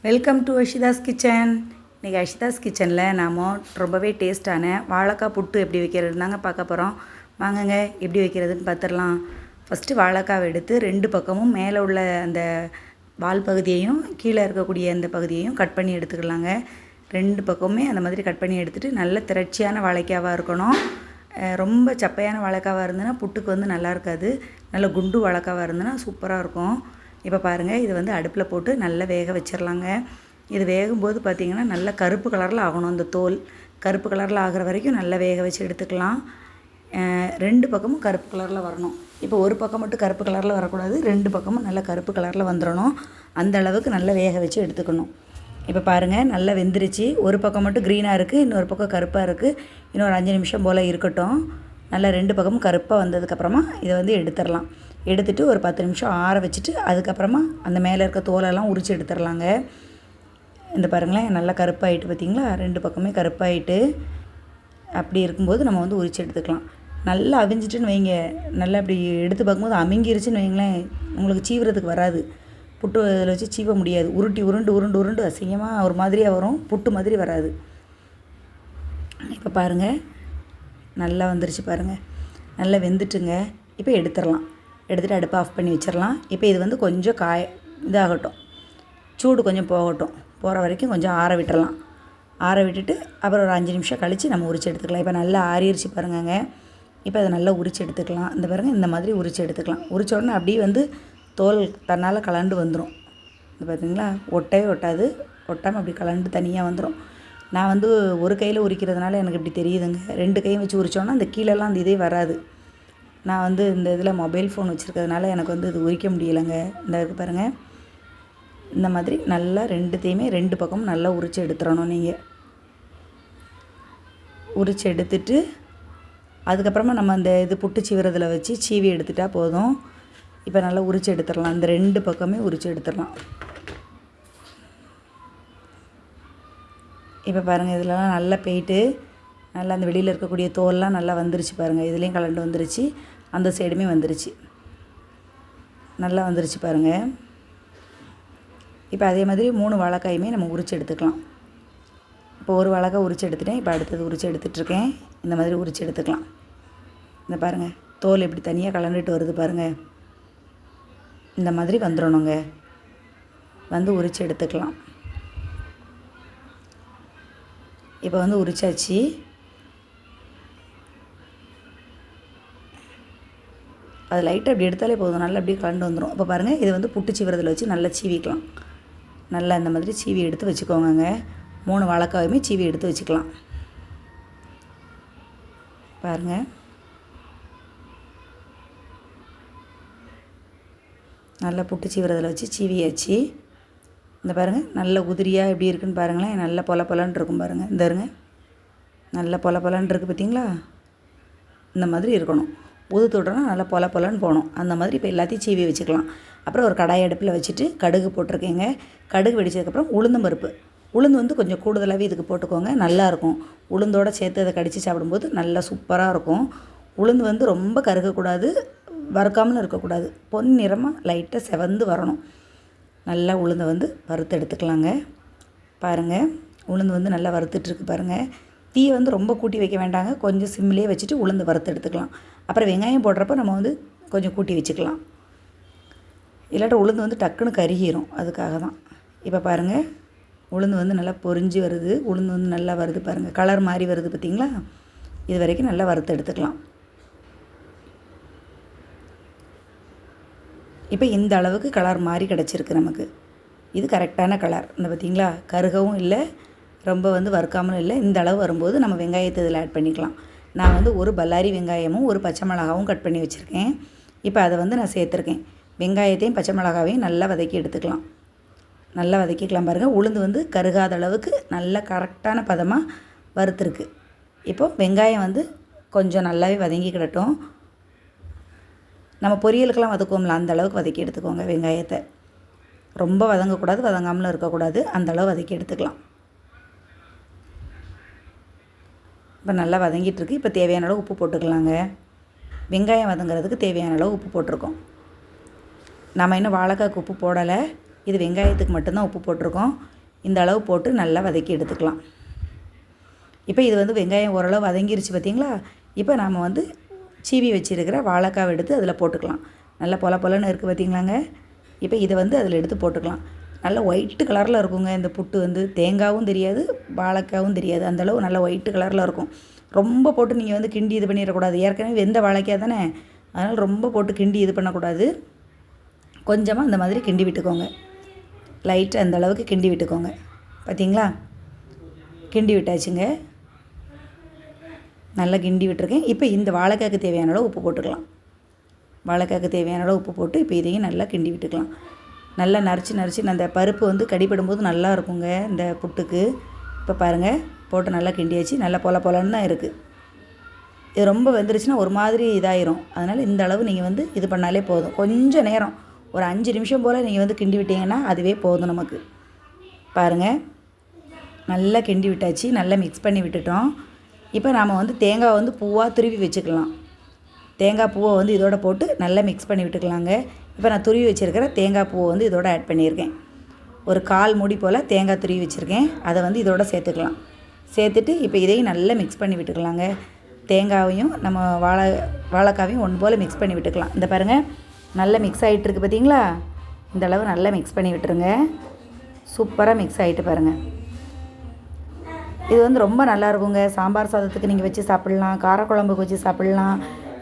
Welcome to அஷிதாஸ் kitchen. இன்றைக்கி அஷிதாஸ் கிச்சனில் நாம் ரொம்பவே டேஸ்ட்டான வாழைக்காய் புட்டு எப்படி வைக்கிறது தாங்க பார்க்க போகிறோம். வாங்குங்க எப்படி வைக்கிறதுன்னு பார்த்துடலாம். ஃபஸ்ட்டு வாழைக்காவை எடுத்து ரெண்டு பக்கமும் மேலே உள்ள அந்த வால் பகுதியையும் கீழே இருக்கக்கூடிய அந்த பகுதியையும் கட் பண்ணி எடுத்துக்கலாங்க. ரெண்டு பக்கமுமே அந்த மாதிரி கட் பண்ணி எடுத்துகிட்டு நல்ல திரட்சியான வாழைக்காவாக இருக்கணும். ரொம்ப சப்பையான வாழைக்காவாக இருந்ததுன்னா புட்டுக்கு வந்து நல்லா இருக்காது. நல்ல குண்டு வாழைக்காவாக இருந்ததுன்னா சூப்பராக இருக்கும். இப்போ பாருங்கள், இது வந்து அடுப்பில் போட்டு நல்லா வேக வச்சிடலாங்க. இது வேகும்போது பார்த்திங்கன்னா நல்லா கருப்பு கலரில் ஆகணும். அந்த தோல் கருப்பு கலரில் ஆகிற வரைக்கும் நல்லா வேக வச்சு எடுத்துக்கலாம். ரெண்டு பக்கமும் கருப்பு கலரில் வரணும். இப்போ ஒரு பக்கம் மட்டும் கருப்பு கலரில் வரக்கூடாது, ரெண்டு பக்கமும் நல்லா கருப்பு கலரில் வந்துடணும். அந்த அளவுக்கு நல்லா வேக வச்சு எடுத்துக்கணும். இப்போ பாருங்கள், நல்லா வெந்துருச்சு. ஒரு பக்கம் மட்டும் க்ரீனாக இருக்குது, இன்னொரு பக்கம் கருப்பாக இருக்குது. இன்னொரு 5 நிமிஷம் போல் இருக்கட்டும். நல்லா ரெண்டு பக்கமும் கருப்பாக வந்ததுக்கப்புறமா இதை வந்து எடுத்துடலாம். எடுத்துகிட்டு ஒரு 10 நிமிஷம் ஆற வச்சுட்டு அதுக்கப்புறமா அந்த மேலே இருக்க தோலெல்லாம் உரித்து எடுத்துடலாங்க. இந்த பாருங்களேன், நல்லா கருப்பாகிட்டு பார்த்திங்களா, ரெண்டு பக்கமே கருப்பாகிட்டு. அப்படி இருக்கும்போது நம்ம வந்து உரித்து எடுத்துக்கலாம். நல்லா அவிஞ்சிட்டுன்னு வைங்க, நல்லா அப்படி எடுத்து பார்க்கும்போது அமுங்கிருச்சுன்னு வைங்களேன், உங்களுக்கு சீவுறதுக்கு வராது. புட்டு அதில் வச்சு சீவ முடியாது. உருண்டு அசிங்கமாக ஒரு மாதிரியாக வரும், புட்டு மாதிரி வராது. இப்போ பாருங்கள், நல்லா வந்துருச்சு பாருங்கள், நல்லா வெந்துட்டுங்க. இப்போ எடுத்துடலாம். எடுத்துகிட்டு அடுப்பை ஆஃப் பண்ணி வச்சிடலாம். இப்போ இது வந்து கொஞ்சம் இதாகட்டும், சூடு கொஞ்சம் போகிற வரைக்கும் கொஞ்சம் ஆற விட்டுறலாம். ஆற விட்டுட்டு அப்புறம் ஒரு 5 நிமிஷம் கழித்து நம்ம உரித்து எடுத்துக்கலாம். இப்போ நல்லா ஆறிடுச்சு பாருங்கங்க. இப்போ அதை நல்லா உரித்து எடுத்துக்கலாம். இந்த பாருங்கள், இந்த மாதிரி உரித்து எடுத்துக்கலாம். உரித்த உடனே அப்படியே வந்து தோல் தன்னால் கலண்டு வந்துடும். இது பார்த்திங்களா, ஒட்டவே ஒட்டாது. ஒட்டாமல் அப்படி கலண்டு தனியாக வந்துடும். நான் வந்து ஒரு கையில் உரிக்கிறதுனால எனக்கு இப்படி தெரியுதுங்க. ரெண்டு கையும் வச்சு உரித்தோன்னா அந்த கீழெல்லாம் அந்த இதே வராது. நான் வந்து இந்த இதில் மொபைல் ஃபோன் வச்சுருக்கிறதுனால எனக்கு வந்து இது உரிக்க முடியலைங்க. இந்த இருக்குது பாருங்கள், இந்த மாதிரி நல்லா ரெண்டுத்தையுமே ரெண்டு பக்கமும் நல்லா உரித்து எடுத்துடணும். நீங்கள் உரித்து எடுத்துட்டு அதுக்கப்புறமா நம்ம அந்த இது புட்டு சீவுறதில் வச்சு சீவி எடுத்துட்டா போதும். இப்போ நல்லா உரித்து எடுத்துடலாம். இந்த ரெண்டு பக்கமே உரித்து எடுத்துடலாம். இப்போ பாருங்கள், இதிலலாம் நல்லா போயிட்டு நல்லா அந்த வெளியில் இருக்கக்கூடிய தோல்லாம் நல்லா வந்துருச்சு பாருங்கள். இதுலேயும் கலண்டு வந்துருச்சு, அந்த சைடுமே வந்துருச்சு, நல்லா வந்துருச்சு பாருங்கள். இப்போ அதே மாதிரி 3 வாழைக்காயுமே நம்ம உரித்து எடுத்துக்கலாம். இப்போ ஒரு வாழைக்காய் உரித்து எடுத்துட்டேன். இப்போ அடுத்தது உரித்து எடுத்துகிட்ருக்கேன். இந்த மாதிரி உரித்து எடுத்துக்கலாம். இந்த பாருங்கள், தோல் எப்படி தனியாக கலண்டுட்டு வருது பாருங்கள். இந்த மாதிரி வந்துடணுங்க. வந்து உரித்து எடுத்துக்கலாம். இப்போ வந்து உரிச்சாச்சு. அது லைட்டாக அப்படி எடுத்தாலே போதும், நல்லா அப்படியே கலண்டு வந்துடும். இப்போ பாருங்கள், இது வந்து புட்டு சீவுறதில் வச்சு நல்லா சீவிக்கலாம். நல்லா இந்த மாதிரி சீவி எடுத்து வச்சுக்கோங்க. 3 வாழைக்காயுமே சீவி எடுத்து வச்சுக்கலாம். பாருங்கள், நல்லா புட்டு சீவுறதில் வச்சு சீவியாச்சு. இந்த பாருங்கள், நல்ல உதிரியாக எப்படி இருக்குன்னு பாருங்களேன். நல்ல பொலன்னு இருக்கும் பாருங்கள். இந்த இருங்க, நல்ல பொலன்னு இருக்குது பார்த்திங்களா. இந்த மாதிரி இருக்கணும். உதுத்து விட்டோன்னா நல்லா பொலன்னு போகணும். அந்த மாதிரி இப்போ எல்லாத்தையும் சீவி வச்சுக்கலாம். அப்புறம் ஒரு கடாய் அடுப்பில் வச்சுட்டு கடுகு போட்டிருக்கேங்க. கடுகு வெடிச்சதுக்கப்புறம் உளுந்தம் பருப்பு. உளுந்து வந்து கொஞ்சம் கூடுதலாகவே இதுக்கு போட்டுக்கோங்க, நல்லாயிருக்கும். உளுந்தோடு சேர்த்து அதை கடித்து சாப்பிடும்போது நல்லா சூப்பராக இருக்கும். உளுந்து வந்து ரொம்ப கருகக்கூடாது, வறுக்காமலும் இருக்கக்கூடாது. பொன் நிறமாக லைட்டாக செவந்து வரணும். நல்லா உளுந்தை வந்து வறுத்து எடுத்துக்கலாங்க. பாருங்கள், உளுந்து வந்து நல்லா வறுத்துட்ருக்கு பாருங்கள். தீயை வந்து ரொம்ப கூட்டி வைக்க வேண்டாங்க, கொஞ்சம் சிம்மிலே வச்சுட்டு உளுந்து வறுத்து எடுத்துக்கலாம். அப்புறம் வெங்காயம் போடுறப்ப நம்ம வந்து கொஞ்சம் கூட்டி வச்சுக்கலாம். இல்லாட்ட உளுந்து வந்து டக்குன்னு கருகிரும், அதுக்காக தான். இப்போ பாருங்கள், உளுந்து வந்து நல்லா பொரிஞ்சு வருது. உளுந்து வந்து நல்லா வருது பாருங்கள், கலர் மாதிரி வருது பார்த்திங்களா. இது வரைக்கும் நல்லா வறுத்து எடுத்துக்கலாம். இப்போ இந்த அளவுக்கு கலர் மாதிரி கிடச்சிருக்கு நமக்கு. இது கரெக்டான கலர். இந்த பார்த்திங்களா, கருகவும் இல்லை, ரொம்ப வந்து வறுக்காமலும் இல்லை. இந்த அளவு வரும்போது நம்ம வெங்காயத்தை இதில் ஆட் பண்ணிக்கலாம். நான் வந்து ஒரு பல்லாரி வெங்காயமும் ஒரு பச்சை மிளகாவும் கட் பண்ணி வச்சுருக்கேன். இப்போ அதை வந்து நான் சேர்த்துருக்கேன். வெங்காயத்தையும் பச்சை மிளகாவையும் நல்லா வதக்கி எடுத்துக்கலாம். நல்லா வதக்கிக்கலாம் பாருங்கள். உளுந்து வந்து கருகாத அளவுக்கு நல்ல கரெக்டான பதமாக வறுத்துருக்கு. இப்போது வெங்காயம் வந்து கொஞ்சம் நல்லாவே வதங்கிக்கிடட்டும். நம்ம பொரியலுக்கெல்லாம் வதக்குவோம்ல, அந்த அளவுக்கு வதக்கி எடுத்துக்கோங்க. வெங்காயத்தை ரொம்ப வதங்கக்கூடாது, வதங்காமலும் இருக்கக்கூடாது, அந்த அளவு வதக்கி எடுத்துக்கலாம். இப்போ நல்லா வதங்கிட்டுருக்கு. இப்போ தேவையான அளவு உப்பு போட்டுக்கலாங்க. வெங்காயம் வதங்கிறதுக்கு தேவையான அளவு உப்பு போட்டிருக்கோம். நம்ம இன்னும் வாழைக்காய்க்கு உப்பு போடலை, இது வெங்காயத்துக்கு மட்டும்தான் உப்பு போட்டிருக்கோம். இந்த அளவு போட்டு நல்லா வதக்கி எடுத்துக்கலாம். இப்போ இது வந்து வெங்காயம் ஓரளவு வதங்கிருச்சு பார்த்தீங்களா? இப்போ நாம் வந்து சீவி வச்சுருக்கிற வாழைக்காவை எடுத்து அதில் போட்டுக்கலாம். நல்லா பொல பொலன்னு இருக்குது பார்த்தீங்களாங்க? இப்போ இதை வந்து அதில் எடுத்து போட்டுக்கலாம். நல்லா ஒயிட்டு கலரில் இருக்குங்க இந்த புட்டு வந்து. தேங்காயும் தெரியாது, வாழைக்காவும் தெரியாது. அந்தளவு நல்லா ஒயிட்டு கலரில் இருக்கும். ரொம்ப போட்டு நீங்கள் வந்து கிண்டி இது பண்ணிடக்கூடாது. ஏற்கனவே வெந்த வாழைக்காய் தானே, அதனால் ரொம்ப போட்டு கிண்டி இது பண்ணக்கூடாது. கொஞ்சமாக இந்த மாதிரி கிண்டி விட்டுக்கோங்க. லைட்டாக அந்த அளவுக்கு கிண்டி விட்டுக்கோங்க. பார்த்தீங்களா? கிண்டி விட்டாச்சுங்க. நல்லா கிண்டி விட்டுருக்கேன். இப்போ இந்த வாழைக்காய்க்கு தேவையான அளவு உப்பு போட்டுக்கலாம். வாழைக்காய்க்கு தேவையான அளவு உப்பு போட்டு இப்போ இதையும் நல்லா கிண்டி விட்டுக்கலாம். நல்லா நரிச்சு அந்த பருப்பு வந்து கடிப்படும்போது நல்லா இருக்குங்க இந்த புட்டுக்கு. இப்போ பாருங்கள், போட்டு நல்லா கிண்டியாச்சு. நல்லா பொல பொலன்னு தான் இருக்குது. இது ரொம்ப வெந்துருச்சுன்னா ஒரு மாதிரி இதாயிரும். அதனால் இந்த அளவு நீங்கள் வந்து இது பண்ணாலே போதும். கொஞ்சம் நேரம் ஒரு 5 நிமிஷம் போல் நீங்கள் வந்து கிண்டி விட்டிங்கன்னா அதுவே போதும் நமக்கு. பாருங்கள், நல்லா கிண்டி விட்டாச்சு. நல்லா மிக்ஸ் பண்ணி விட்டுட்டோம். இப்போ நாம் வந்து தேங்காய் வந்து பூவாக துருவி வச்சுக்கலாம். தேங்காய் பூவை வந்து இதோட போட்டு நல்லா மிக்ஸ் பண்ணி விட்டுக்கலாங்க. இப்போ நான் துருவி வச்சுருக்கிற தேங்காய் பூவை வந்து இதோட ஆட் பண்ணியிருக்கேன். ஒரு 1/4 மூடி போல் தேங்காய் துருவி வச்சுருக்கேன். அதை வந்து இதோட சேர்த்துக்கலாம். சேர்த்துட்டு இப்போ இதையும் நல்லா மிக்ஸ் பண்ணி விட்டுக்கலாங்க. தேங்காயையும் நம்ம வாழைக்காவையும் ஒன்று போல் மிக்ஸ் பண்ணி விட்டுக்கலாம். இந்த பாருங்கள், நல்லா மிக்ஸ் ஆகிட்டுருக்கு பார்த்தீங்களா? இந்த அளவு நல்லா மிக்ஸ் பண்ணி விட்டுருங்க. சூப்பராக மிக்ஸ் ஆகிட்டு பாருங்கள். இது வந்து ரொம்ப நல்லா இருக்குங்க. சாம்பார் சாதத்துக்கு நீங்கள் வச்சு சாப்பிட்லாம், காரக்குழம்புக்கு வச்சு சாப்பிட்லாம்.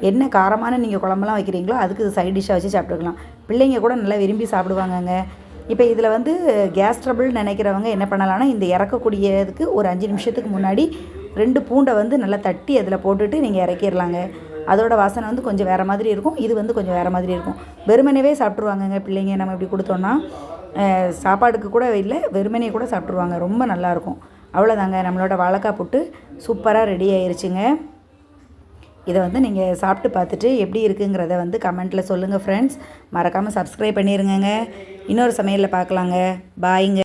என்ன காரமான நீங்கள் குழம்புலாம் வைக்கிறீங்களோ அதுக்கு இது சைட் டிஷ்ஷாக வச்சு சாப்பிட்டுக்கலாம். பிள்ளைங்க கூட நல்லா விரும்பி சாப்பிடுவாங்கங்க. இப்போ இதில் வந்து கேஸ் ட்ரபிள் நினைக்கிறவங்க என்ன பண்ணலான்னா, இந்த இறக்கக்கூடியதுக்கு ஒரு 5 நிமிஷத்துக்கு முன்னாடி 2 பூண்டை வந்து நல்லா தட்டி அதில் போட்டுட்டு நீங்கள் இறக்கிடலாங்க. அதோட வாசனை வந்து கொஞ்சம் வேறு மாதிரி இருக்கும். இது வந்து கொஞ்சம் வேறு மாதிரி இருக்கும். வெறுமனவே சாப்பிட்ருவாங்கங்க பிள்ளைங்க. நம்ம இப்படி கொடுத்தோன்னா சாப்பாடுக்கு கூட இல்லை, வெறுமனே கூட சாப்பிட்ருவாங்க. ரொம்ப நல்லாயிருக்கும். அவ்வளோதாங்க, நம்மளோட வாழைக்காய் புட்டு சூப்பராக ரெடி ஆயிருச்சுங்க. இதை வந்து நீங்கள் சாப்பிட்டு பார்த்துட்டு எப்படி இருக்குங்கிறத வந்து கமெண்ட்டில் சொல்லுங்கள் ஃப்ரெண்ட்ஸ். மறக்காமல் சப்ஸ்கிரைப் பண்ணிடுங்க. இன்னொரு சமையலில் பார்க்கலாங்க. பாய்ங்க.